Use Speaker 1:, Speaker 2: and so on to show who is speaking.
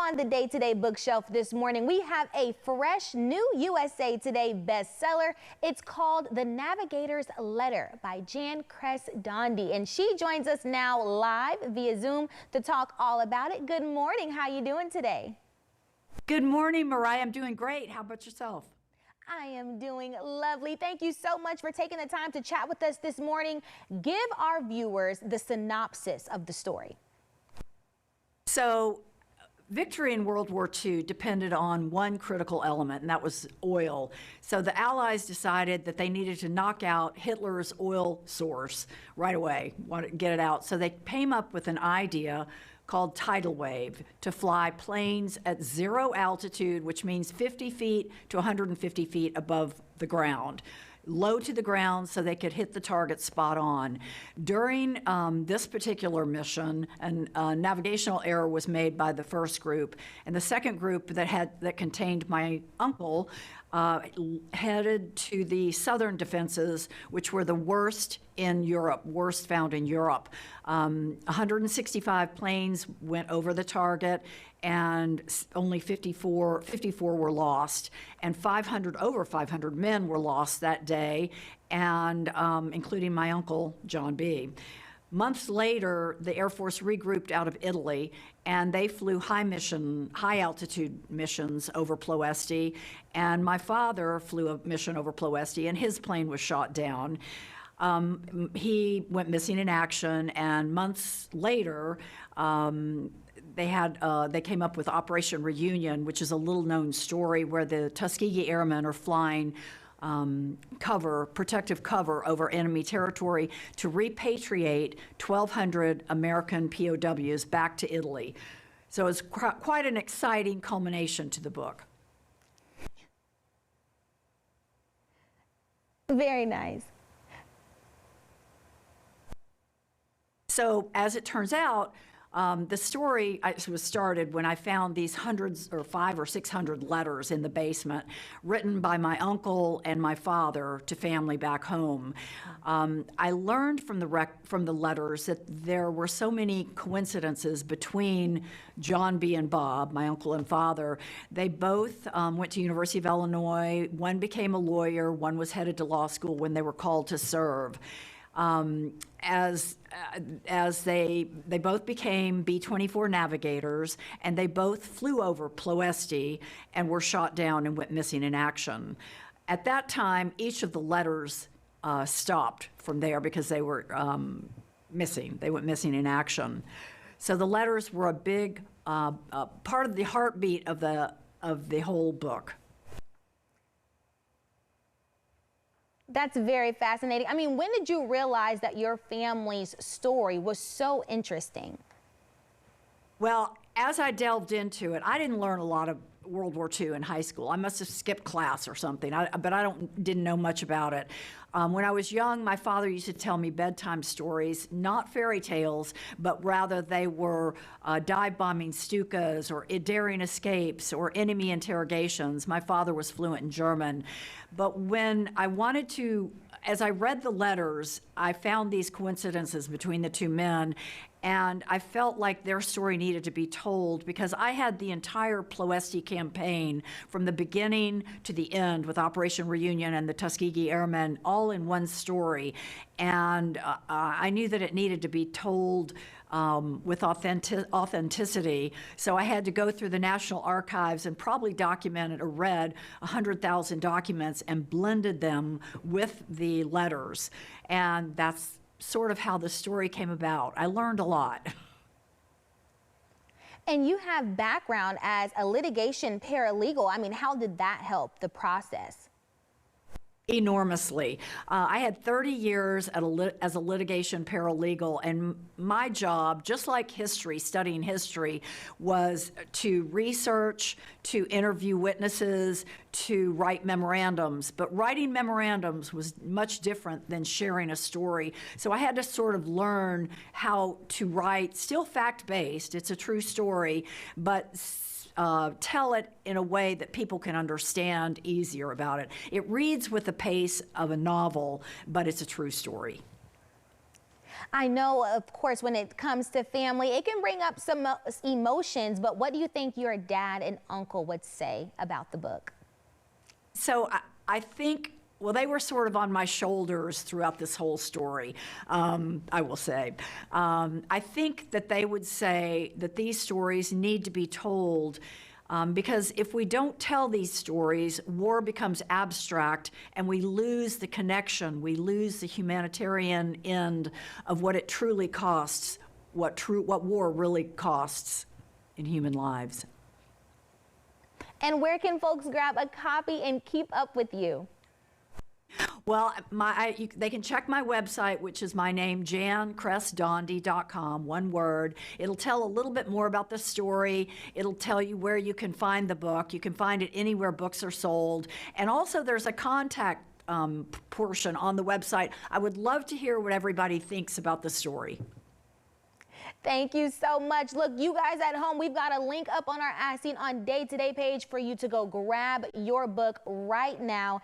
Speaker 1: on the Day Today bookshelf this morning, we have a fresh new USA Today bestseller. It's called The Navigator's Letter by Jan Cress Dondi, and she joins us now live via Zoom to talk all about it. Good morning. How you doing today?
Speaker 2: Good morning, Mariah. I'm doing great. How about yourself?
Speaker 1: I am doing lovely. Thank you so much for taking the time to chat with us this morning. Give our viewers the synopsis of the story.
Speaker 2: So, victory in World War II depended on one critical element, and that was oil. So the Allies decided that they needed to knock out Hitler's oil source right away, want to get it out. So they came up with an idea called tidal wave to fly planes at 0 altitude, which means 50 feet to 150 feet above the ground, low to the ground so they could hit the target spot on. During this particular mission, a navigational error was made by the first group, and the second group that contained my uncle headed to the southern defenses, which were the worst in Europe, worst found in Europe. 165 planes went over the target, and only 54 were lost, and over 500 men were lost that day, and including my uncle, John B. Months later, the Air Force regrouped out of Italy, and they flew high altitude missions over Ploesti, and my father flew a mission over Ploesti, and his plane was shot down. He went missing in action, and months later, they came up with Operation Reunion, which is a little-known story where the Tuskegee Airmen are flying protective cover over enemy territory to repatriate 1,200 American POWs back to Italy. So it's quite an exciting culmination to the book.
Speaker 1: Very nice.
Speaker 2: So as it turns out, the story was started when I found these hundreds or 500 or 600 letters in the basement written by my uncle and my father to family back home. I learned from the letters that there were so many coincidences between John B. and Bob, my uncle and father. They both went to University of Illinois. One became a lawyer. One was headed to law school when they were called to serve. As they both became B-24 navigators, and they both flew over Ploesti and were shot down and went missing in action. At that time, each of the letters stopped from there because they were missing. They went missing in action. So the letters were a big part of the heartbeat of the whole book.
Speaker 1: That's very fascinating. I mean, when did you realize that your family's story was so interesting?
Speaker 2: Well, as I delved into it, I didn't learn a lot of World War II in high school. I must have skipped class or something, but I didn't know much about it. When I was young, my father used to tell me bedtime stories, not fairy tales, but rather they were dive-bombing Stukas or daring escapes or enemy interrogations. My father was fluent in German. But when I wanted to, as I read the letters, I found these coincidences between the two men, and I felt like their story needed to be told because I had the entire Ploesti campaign from the beginning to the end with Operation Reunion and the Tuskegee Airmen all in one story. And I knew that it needed to be told with authenticity. So I had to go through the National Archives and probably documented or read 100,000 documents and blended them with the letters. And that's sort of how the story came about. I learned a lot.
Speaker 1: And you have background as a litigation paralegal. I mean, how did that help the process?
Speaker 2: Enormously. I had 30 years as a litigation paralegal, and my job, just like history, studying history, was to research, to interview witnesses, to write memorandums. But writing memorandums was much different than sharing a story. So I had to sort of learn how to write, still fact-based, it's a true story, but tell it in a way that people can understand easier about it. It reads with the pace of a novel, but it's a true story.
Speaker 1: I know, of course, when it comes to family, it can bring up some emotions, but what do you think your dad and uncle would say about the book?
Speaker 2: So I think, well, they were sort of on my shoulders throughout this whole story, I will say. I think that they would say that these stories need to be told because if we don't tell these stories, war becomes abstract and we lose the connection, we lose the humanitarian end of what it truly costs, what war really costs in human lives.
Speaker 1: And where can folks grab a copy and keep up with you?
Speaker 2: Well, they can check my website, which is my name, jancressdondi.com, one word. It'll tell a little bit more about the story. It'll tell you where you can find the book. You can find it anywhere books are sold. And also there's a contact portion on the website. I would love to hear what everybody thinks about the story.
Speaker 1: Thank you so much. Look, you guys at home, we've got a link up on our As Seen on Day to Day page for you to go grab your book right now.